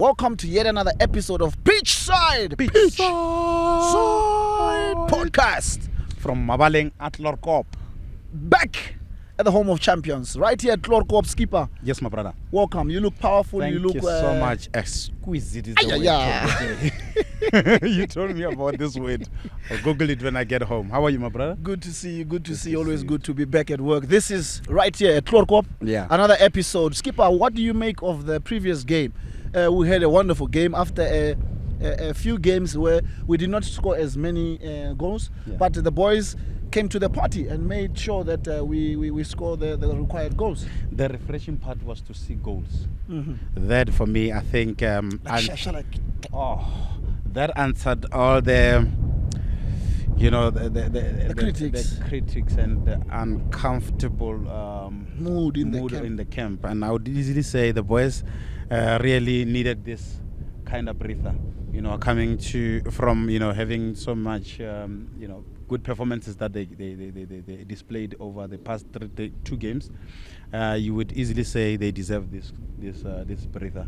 welcome to yet another episode of Pitchside podcast from Mabaleng at Lorkop. Back at the home of champions, right here at Lorkop. Skipper, Yes, my brother. welcome. You look powerful. Thank you look so much. Exquisite is the word. You told me about this word. I'll Google it when I get home. How are you, my brother? Good to see you. Good to see you. Always good to be back at work. This is right here at Lorkop. Yeah. Another episode. Skipper, what do you make of the previous game? We had a wonderful game after a few games where we did not score as many goals, but the boys came to the party and made sure that we score the required goals. The refreshing part was to see goals. Mm-hmm. That for me, I think, that answered all the, the critics and the uncomfortable mood in the camp. And I would easily say the boys really needed this kind of breather. Coming from having so much good performances that they displayed over the past two games. You would easily say they deserve this breather.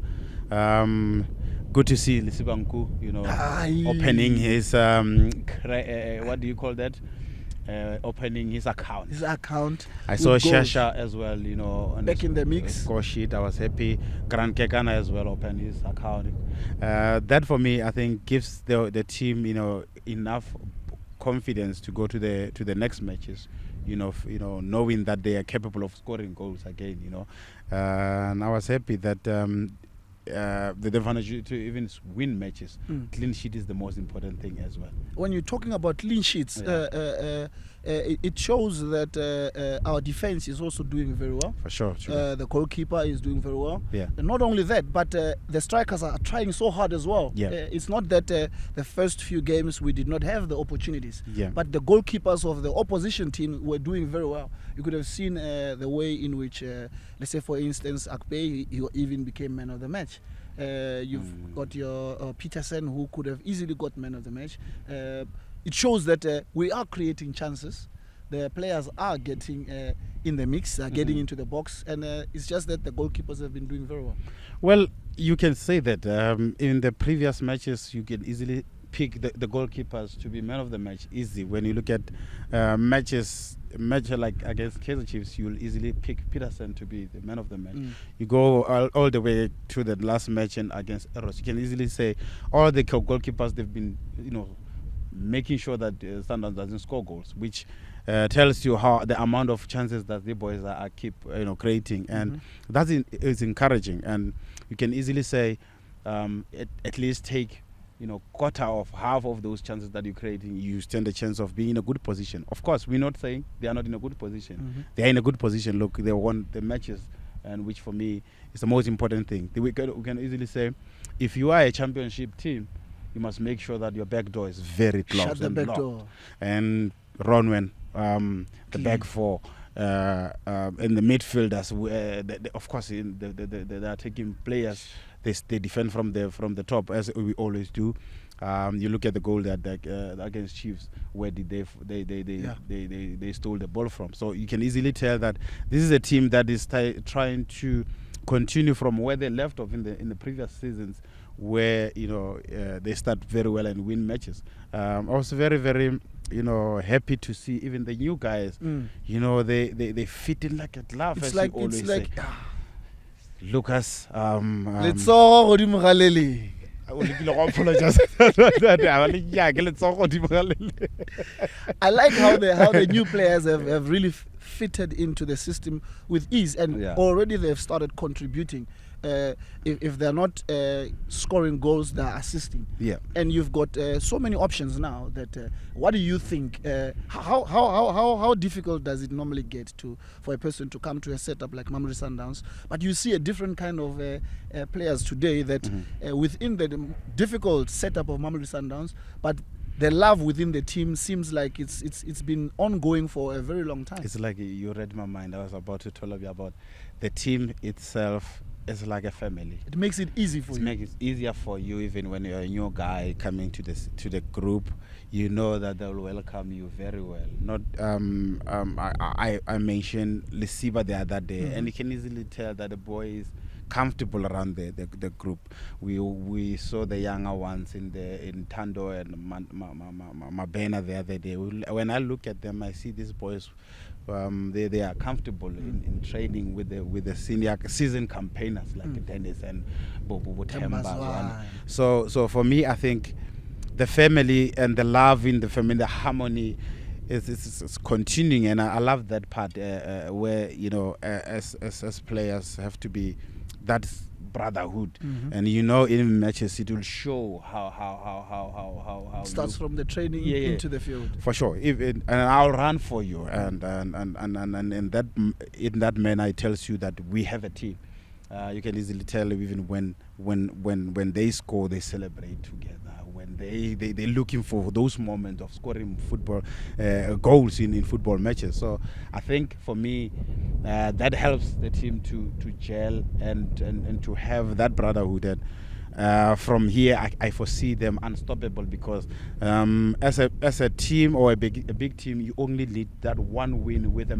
Good to see Lisibanku, opening his what do you call that? Opening his account. I saw Shasha as well, back in the mix. Score sheet. I was happy. Grand Kekana as well opened his account. That for me, I think, gives the team, enough confidence to go to the next matches. Knowing that they are capable of scoring goals again. And I was happy that the advantage to even win matches. Clean sheet is the most important thing as well. When you're talking about clean sheets, it shows that our defense is also doing very well. For sure. The goalkeeper is doing very well. Yeah. And not only that, but the strikers are trying so hard as well. Yeah. It's not that the first few games we did not have the opportunities. Yeah. But the goalkeepers of the opposition team were doing very well. You could have seen the way in which, let's say, for instance, Akpe, he even became man of the match. You've got your Peterson, who could have easily got man of the match. It shows that we are creating chances. The players are getting in the mix, getting into the box, and it's just that the goalkeepers have been doing very well. Well, you can say that in the previous matches, you can easily pick the goalkeepers to be man of the match easy. When you look at match like against Kaizer Chiefs, you'll easily pick Peterson to be the man of the match. You go all the way to the last match and against Eros, you can easily say all the goalkeepers, they've been making sure that Sundowns doesn't score goals, which tells you how the amount of chances that the boys are keep creating, and that is encouraging. And you can easily say at least take quarter of half of those chances that you're creating, you stand a chance of being in a good position. Of course, we're not saying they are not in a good position. They are in a good position. Look, they won the matches, and which for me is the most important thing. We can easily say, if you are a championship team, you must make sure that your back door is very close. Shut the back door. And Ronwen, the back four, and the midfielders, of course, they are taking players. They defend from the top, as we always do. You look at the goal that against Chiefs, where did they stole the ball from. So you can easily tell that this is a team that is trying to continue from where they left off in the previous seasons, where they start very well and win matches. I was very, very happy to see even the new guys. They fit in like a glove. It's as like you always it's like. say. Lucas, Let's all apologize. I like how the new players have really fitted into the system with ease, and already they've started contributing. If they're not scoring goals, they're assisting. Yeah. And you've got so many options now that what do you think? How difficult does it normally get for a person to come to a setup like Mamelodi Sundowns? But you see a different kind of players today that within the difficult setup of Mamelodi Sundowns, but the love within the team seems like it's been ongoing for a very long time. It's like you read my mind. I was about to tell you about the team itself. It's like a family. It makes it easy for you. It makes it easier for you, even when you're a new guy coming to the group. You know that they'll welcome you very well. Not I mentioned Lisiba the other day, and you can easily tell that the boy is comfortable around the group. We saw the younger ones in Tando and Mabena the other day. When I look at them, I see these boys. They are comfortable in training with the senior season campaigners like Dennis and Bobo Temba. So for me, I think the family and the love in the family, the harmony is continuing, and I love that part where as players have to be that brotherhood, and in matches it will show how it starts from the training into the field. For sure, and I'll run for you, and in that manner it tells you that we have a team. You can easily tell even when they score, they celebrate together. When they're looking for those moments of scoring football goals in football matches. So I think for me that helps the team to gel and to have that brotherhood. And from here I foresee them unstoppable, because as a team or a big team, you only need that one win with a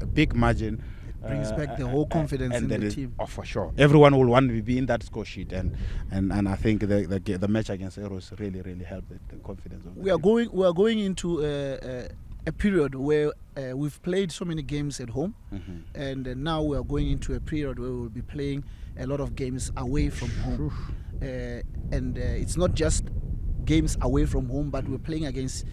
big margin. Brings back the whole confidence in the team. Oh, for sure. Everyone will want to be in that score sheet, and I think the match against Eros really helped the confidence of the team. We are going into a period where we've played so many games at home, and now we are going into a period where we'll be playing a lot of games away from home. And it's not just games away from home, but we're playing against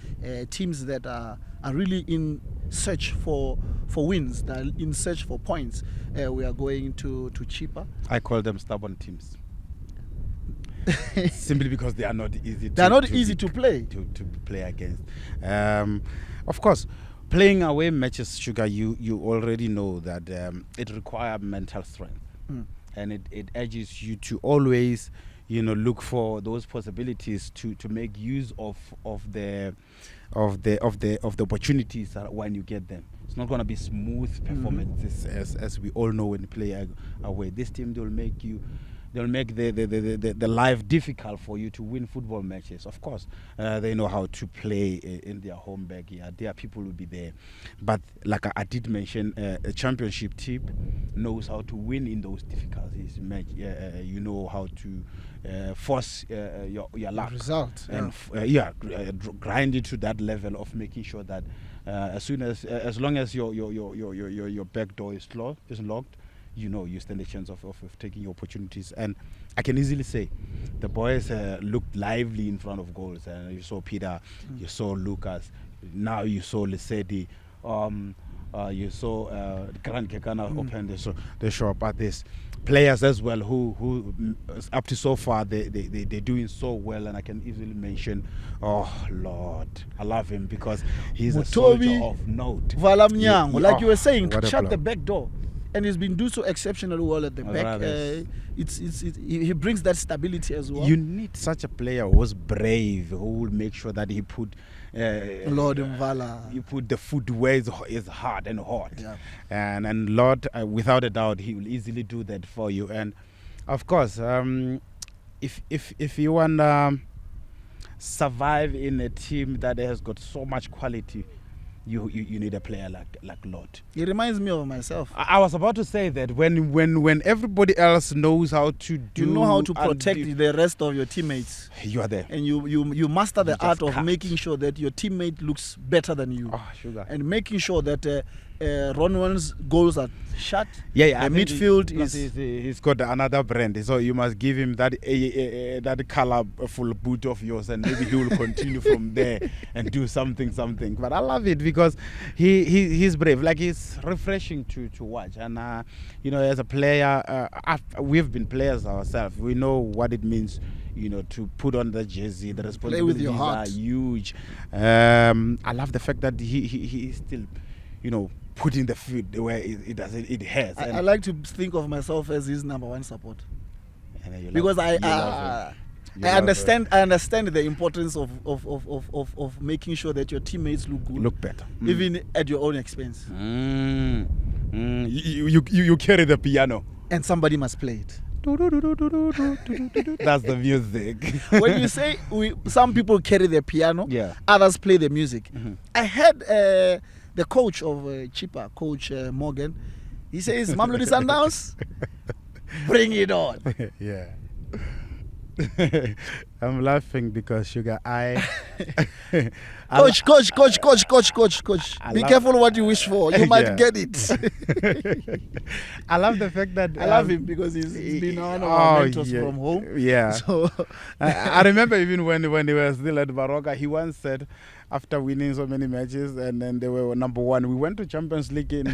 teams that are really in search for wins, that are in search for points. We are going to Chippa. I call them stubborn teams. Simply because they are not easy. To play to play against. Of course, playing away matches, Shuga, you already know that it requires mental strength, and it urges you to always look for those possibilities to make use of the opportunities when you get them. It's not going to be smooth performances as we all know when you play away. This team, they'll make the life difficult for you to win football matches. Of course, they know how to play in their home backyard. Their people will be there. But like I did mention, a championship team knows how to win in those difficulties. You know how to force your luck. Result. And grind it to that level of making sure that as long as your back door is locked, you stand a chance of taking your opportunities. And I can easily say the boys looked lively in front of goals. You saw Peter, you saw Lucas, now you saw Lesedi, you saw Grand Kekana open the shop. But there's players as well who up to so far they're doing so well, and I can easily mention, oh Lord, I love him because he's a soldier of note. Vala Mnyango, like you were saying, shut the back door. And he's been doing so exceptionally well at the back. He brings that stability as well. You need such a player who's brave, who will make sure that he put Lord and Vala. You put the foot where it's hard and hot. Yeah. And Lord, without a doubt, he will easily do that for you. And of course, if you want to survive in a team that has got so much quality, you need a player like Lord. He reminds me of myself. I was about to say that when everybody else knows how to do, you know how to protect the rest of your teammates. You are there, and you master the art of making sure that your teammate looks better than you. Oh, sugar. And making sure that Ronwan's goals are shut. The midfield he's got another brand, so you must give him that colorful boot of yours, and maybe he will continue from there and do something. But I love it because he's brave. Like, it's refreshing to watch. And as a player, we've been players ourselves. We know what it means, to put on the jersey. The responsibilities are huge. I love the fact that he is still, putting the foot where it hurts. I like to think of myself as his number one support, because I understand the importance of making sure that your teammates look better, even at your own expense. You carry the piano, and somebody must play it. That's the music. When you say some people carry the piano, others play the music. I heard the coach of Chippa, Coach Morgan, he says, Mamelodi Sundowns, Bring it on. Yeah. I'm laughing because Shuga, Coach. I Be love- careful what you wish for. You might Yeah. get it. I love the fact that I love him because he's been one of our mentors yeah, from home. Yeah. So I remember even when he was still at Baroka, he once said, after winning so many matches and then they were number one, we went to Champions League in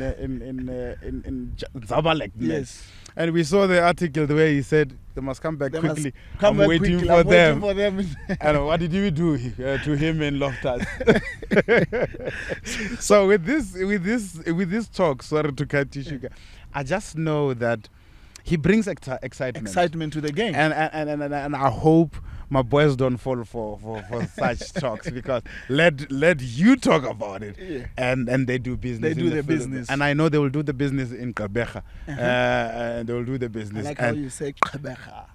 Zabalek. yes. And we saw the article the way he said they must come back They quickly. must come I'm back waiting quickly. for I'm them. waiting for them. And what did we do to him in Loftus? So with this talk, sorry to cut you, Shuga, I just know that he brings excitement To the game. and I hope my boys don't fall for such talks, because let you talk about it, Yeah. and they do business. They do the field. business. And I know they will do the business in Kabecha. And they will do the I business. like how And you say Qabecha.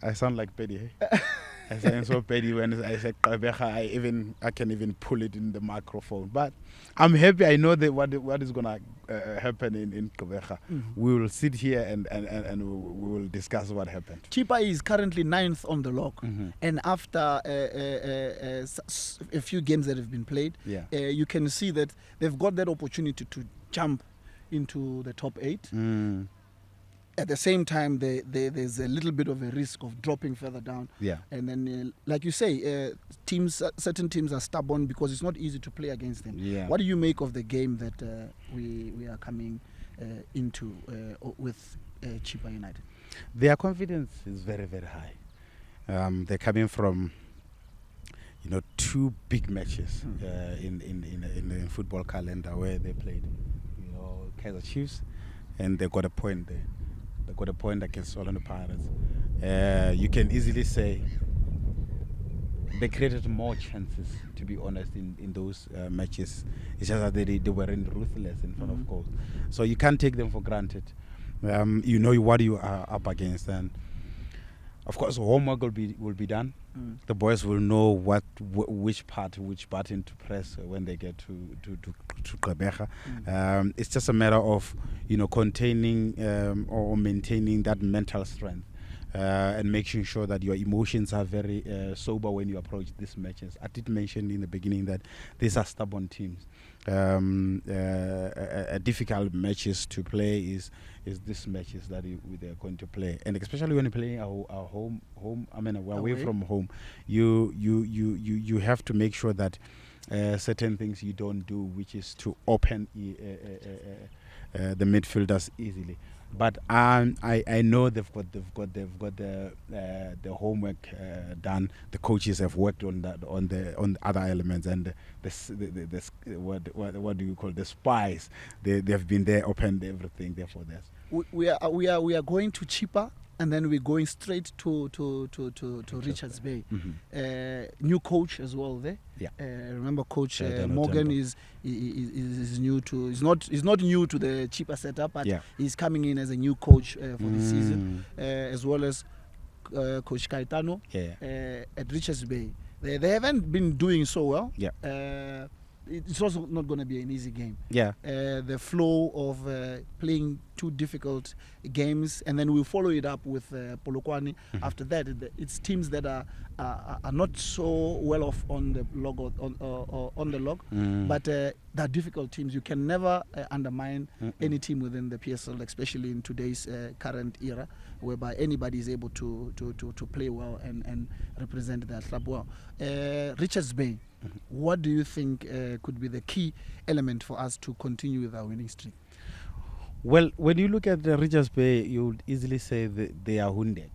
I sound like Petty. Eh? I sound so petty when I say Qabecha. I can even pull it in the microphone. But I'm happy. I know that what is gonna happen in Qabecha. We will sit here and we will discuss what happened. Chippa is currently 9th on the log, Mm-hmm. and after a few games that have been played, Yeah. you can see that they've got that opportunity to jump into the top 8. Mm. At the same time, there's a little bit of a risk of dropping further down. Yeah. And then, like you say, certain teams are stubborn because it's not easy to play against them. Yeah. What do you make of the game that we are coming into with Chippa United? Their confidence is very, very high. They're coming from, 2 big matches in the football calendar where they played, Kaizer Chiefs, and they got a point there. They got a point against Orlando Pirates. You can easily say they created more chances, to be honest, in those matches. It's just that they weren't ruthless in front of goals. So you can't take them for granted. You know what you are up against, and of course homework will be done. The boys will know which button to press when they get to Qabecha. It's just a matter of containing or maintaining that mental strength. And making sure that your emotions are very sober when you approach these matches. I did mention in the beginning that these are stubborn teams. Difficult matches to play is these matches that they're going to play, and especially when you're playing our home. I mean, away from home, you have to make sure that certain things you don't do, which is to open the midfielders easily. But I know they've got the homework done. The coaches have worked on that on the other elements, and what do you call the spies? They've been there, opened everything there for this. We are going to Chippa, and then we're going straight to Richards Bay. New coach as well there. Yeah. Remember, Coach Morgan is new to. He's not new to the Chippa setup, but he's coming in as a new coach for the season, as well as Coach Caetano at Richards Bay. They haven't been doing so well. Yeah. It's also not going to be an easy game. Yeah. The flow of playing 2 difficult games, and then we'll follow it up with Polokwane. After that, it's teams that are not so well off on the log on the log, but they're difficult teams. You can never undermine any team within the PSL, especially in today's current era, whereby anybody is able to play well and represent their club well. Richards Bay. What do you think could be the key element for us to continue with our winning streak? Well, when you look at the Richards Bay, you would easily say that they are wounded.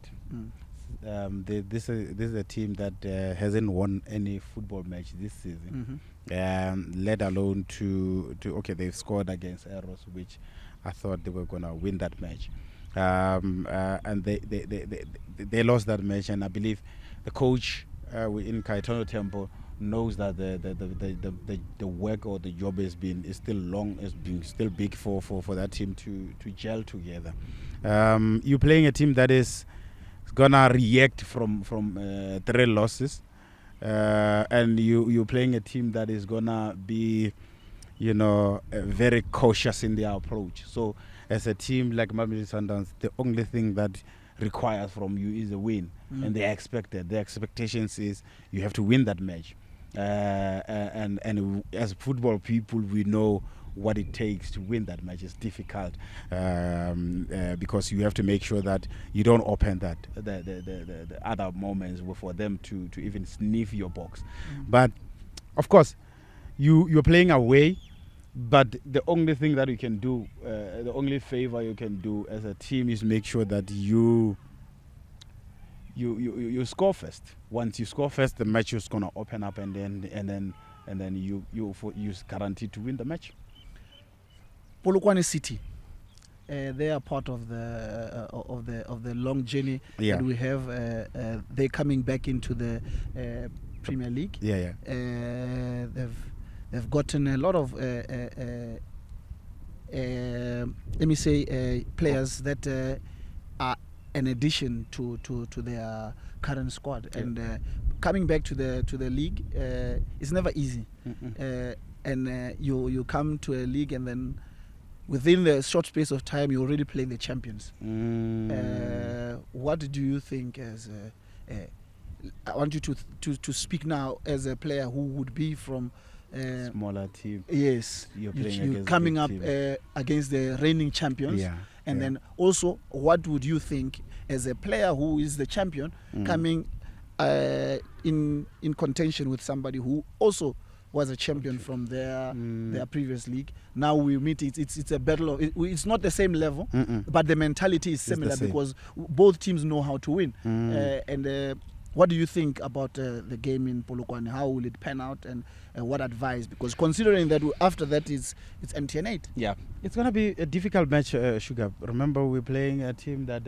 This is a team that hasn't won any football match this season, let alone to they've scored against Eros, which I thought they were gonna win that match, and they lost that match, and I believe the coach in Caetano Temple knows that the work or the job is still long, is being still big for that team to gel together. You're playing a team that is gonna react from 3 losses, and you're playing a team that is gonna be very cautious in their approach. So as a team like Mamelodi Sundowns, the only thing that requires from you is a win, and they expect that. The expectations is you have to win that match, and as football people, we know what it takes to win that match. Is difficult because you have to make sure that you don't open that the other moments for them to even sniff your box. But of course, you're playing away. But the only thing that you can do, the only favor you can do as a team is make sure that you score first. Once you score first, the match is gonna open up, and then you're guaranteed to win the match. Polokwane City, they are part of the long journey that we have. They're coming back into the Premier League. They've gotten a lot of players that are an addition to their current squad, and coming back to the league is never easy. And you come to a league, and then within the short space of time you're already playing the champions. What do you think as I want you to speak now as a player who would be from smaller team. Yes, you're playing you're coming up against the reigning champions. And then also, what would you think as a player who is the champion coming in contention with somebody who also was a champion from their previous league? Now we meet. It's a battle of. It's not the same level, but the mentality is similar because both teams know how to win. And what do you think about the game in Polokwane? How will it pan out, and what advice? Because considering that after that it's MTN8. Yeah, it's gonna be a difficult match, Shuga. Remember, we're playing a team that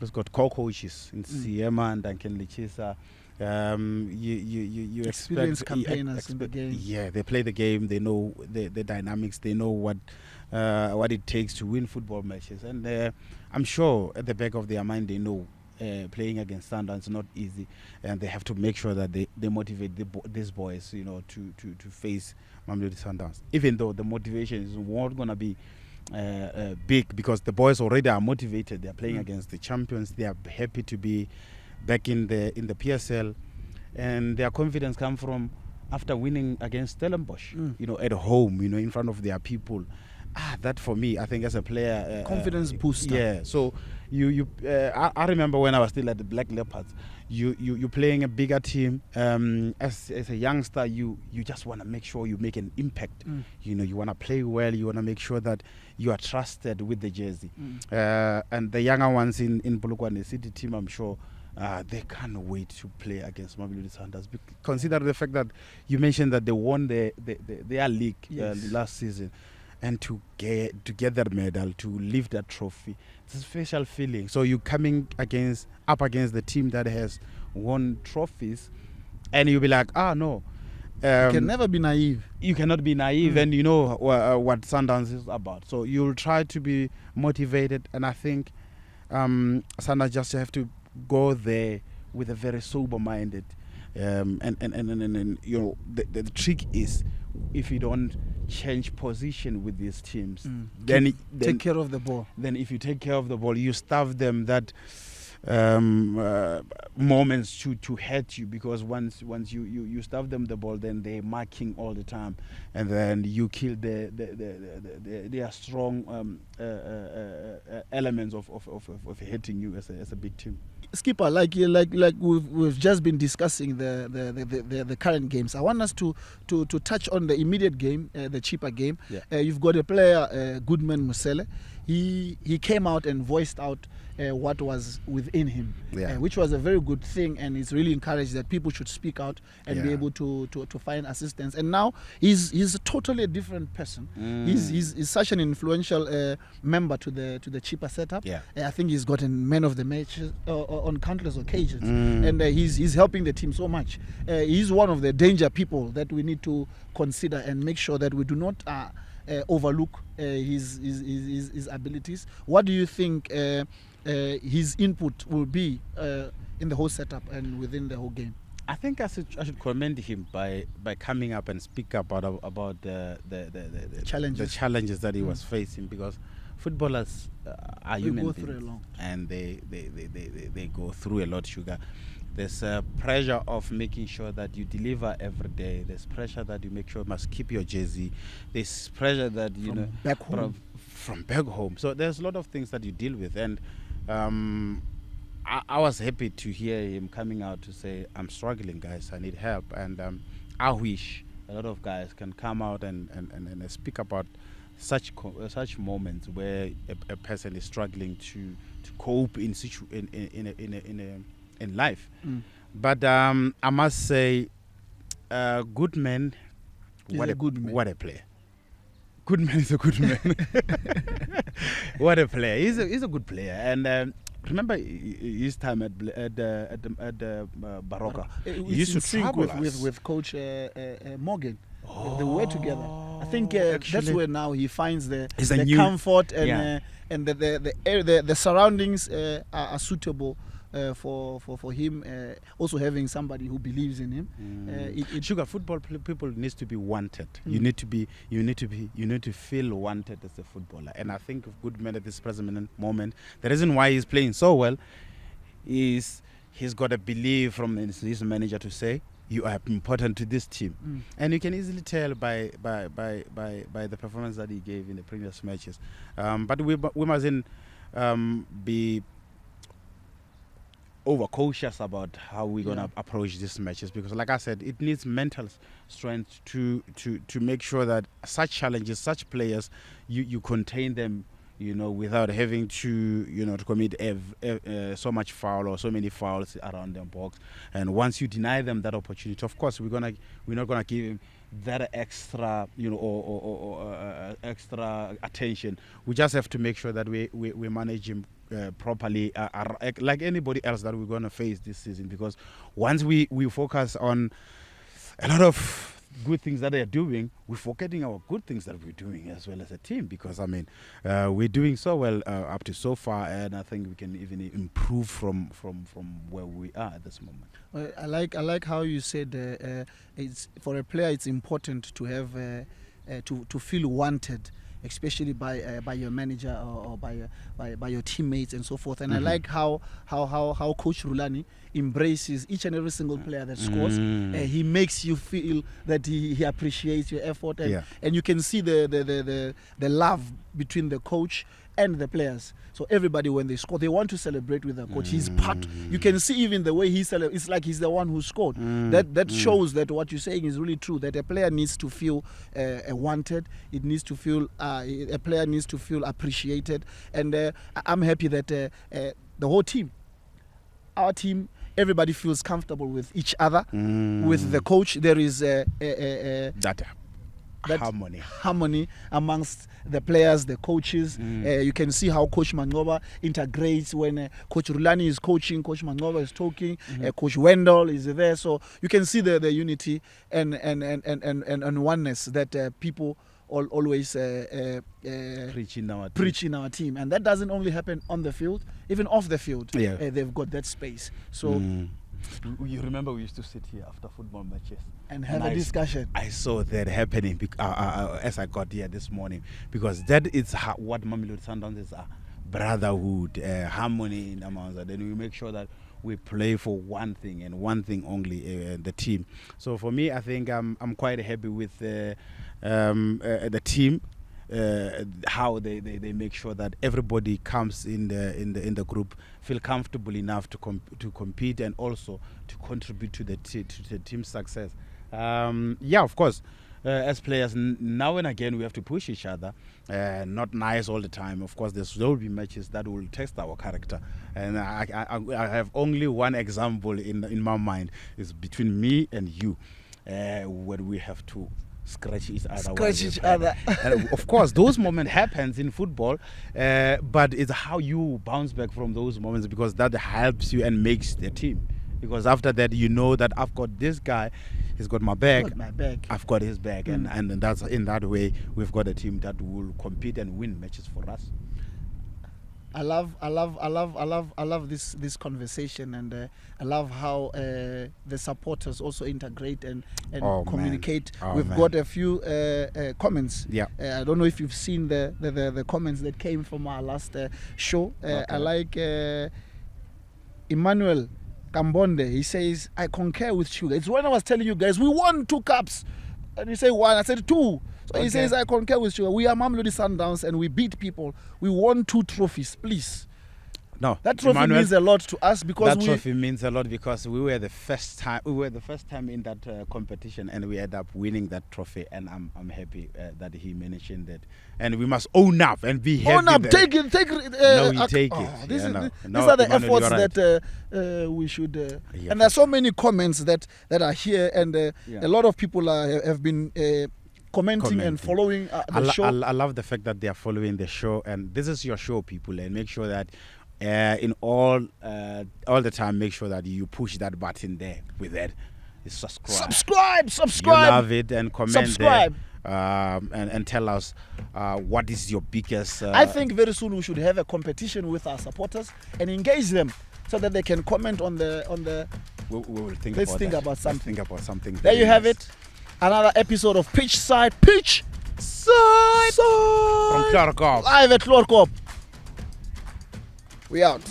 has got co-coaches in Siema and Duncan Lichisa. You experienced campaigners in the game. Yeah, they play the game. They know the dynamics. They know what it takes to win football matches, and I'm sure at the back of their mind they know. Playing against Sundowns is not easy, and they have to make sure that they motivate these boys, to face Mamelodi Sundowns. Even though the motivation is not going to be big, because the boys already are motivated. They are playing against the champions. They are happy to be back in the PSL, and their confidence comes from after winning against Stellenbosch, at home, in front of their people. That for me, I think as a player, confidence booster. Yeah. So I remember when I was still at the Black Leopards, you playing a bigger team. As a youngster, you just want to make sure you make an impact. You want to play well. You want to make sure that you are trusted with the jersey. And the younger ones in Polokwane City team, I'm sure. They can't wait to play against Mamelodi Sundowns. Consider the fact that you mentioned that they won their league last season. And to get that medal, to lift that trophy, it's a special feeling. So you're coming up against the team that has won trophies, and you'll be like, no. You can never be naive. You cannot be naive, and you know what Sundowns is about. So you'll try to be motivated, and I think Sundowns just have to go there with a very sober-minded. And the trick is, if you don't change position with these teams, then take care of the ball. Then if you take care of the ball, you starve them that moments to hurt you, because once you starve them the ball, then they're marking all the time, and then you kill their strong elements of hitting you as a big team. Skipper, like we've just been discussing the current games. I want us to touch on the immediate game, the Chippa game. You've got a player, Goodman Musele. He came out and voiced out what was within him, which was a very good thing, and it's really encouraged that people should speak out and be able to find assistance. And now he's a totally different person. He's such an influential member to the Chippa setup. I think he's gotten man of the match on countless occasions, and he's helping the team so much. He's one of the danger people that we need to consider and make sure that we do not overlook his abilities. What do you think his input will be in the whole setup and within the whole game? I think I should commend him by coming up and speak about the challenges that he was facing, because footballers are We human go through beings, a lot. and they go through a lot, Sugar. There's pressure of making sure that you deliver every day. There's pressure that you make sure you must keep your jersey. There's pressure that you From know back home. from back home. So there's a lot of things that you deal with, and I was happy to hear him coming out to say, "I'm struggling, guys. I need help," and I wish a lot of guys can come out and speak about such moments where a person is struggling to cope in life. But I must say, good man, He's what a good man. what a player. Good man is a good man. What a player! He's a good player, and remember his time at Baroka. He used to travel with Coach Morgan. They were together. I think that's actually, where now he finds the It's a new- comfort and yeah. and the surroundings are suitable for him. Also having somebody who believes in him. Sugar, football people needs to be wanted. You need to feel wanted as a footballer. And I think good man at this present moment, the reason why he's playing so well is he's got a belief from his manager to say, you are important to this team. And you can easily tell by the performance that he gave in the previous matches. But we mustn't be overcautious about how we're gonna approach these matches, because like I said, it needs mental strength to make sure that such challenges, such players, you contain them, without having to to commit so much foul or so many fouls around the box. And once you deny them that opportunity, of course we're not gonna give him that extra or extra attention. We just have to make sure that we manage him properly, like anybody else that we're going to face this season, because once we focus on a lot of good things that they're doing, we're forgetting our good things that we're doing as well as a team, because we're doing so well up to so far, and I think we can even improve from where we are at this moment. Well, I like how you said it's for a player it's important to have to feel wanted, especially by your manager or by your teammates and so forth. And I like how Coach Rulani embraces each and every single player that scores. He makes you feel that he appreciates your effort, and you can see the love between the coach and the players. So everybody, when they score, they want to celebrate with the coach. He's part. You can see even the way he celebrates. It's like he's the one who scored. That shows that what you're saying is really true. That a player needs to feel wanted. It needs to feel a player needs to feel appreciated. And I'm happy that the whole team, our team, everybody feels comfortable with each other, with the coach. There is That harmony amongst the players, the coaches. You can see how Coach Mangoba integrates when Coach Rulani is coaching, Coach Mangoba is talking, Coach Wendell is there. So you can see the unity and oneness that people always preach in our team. And that doesn't only happen on the field, even off the field. They've got that space. So you remember we used to sit here after football matches and have a discussion. I saw that happening as I got here this morning, because that is what Mamelodi Sundowns is, brotherhood, harmony in amongst that. Then we make sure that we play for one thing and one thing only, the team. So for me, I think I'm quite happy with the team. How they make sure that everybody comes in the group, feel comfortable enough to compete and also to contribute to the team's success. Of course, as players, now and again we have to push each other. Not nice all the time. Of course, there will be matches that will test our character, and I have only one example in my mind. Is between me and you, when we have to scratch each other. And of course, those moments happens in football, but it's how you bounce back from those moments, because that helps you and makes the team. Because after that, you know that I've got this guy, he's got my back, I've got his back, and that's in that way we've got a team that will compete and win matches for us. I love this conversation, and I love how the supporters also integrate and communicate. We've got a few comments. Yeah. I don't know if you've seen the comments that came from our last show. I like Emmanuel Kambonde. He says, I concur with Shuga. It's when I was telling you guys, we won 2 cups. And you say 1, I said 2. So he says, I concur with Shuga. We are Mamelodi Sundowns and we beat people. We won 2 trophies, please. No, that trophy Emmanuel, means a lot to us because that trophy means a lot because we were the first time in that competition, and we ended up winning that trophy. And I'm happy that he mentioned that. And we must own up and be happy. Own up, take it. No, we take it. These are the efforts that we should. And there's so many comments that are here, and a lot of people have been. Commenting and following the show. I love the fact that they are following the show, and this is your show, people, and make sure that in all the time, make sure that you push that button there with that. Subscribe. You love it and comment subscribe. There, and tell us what is your biggest. I think very soon we should have a competition with our supporters and engage them so that they can comment on the. We will think. Let's think about something. Think about something. There you have it. Another episode of Pitchside. Pitchside. From Clarkop. Live at Clarkop. We out.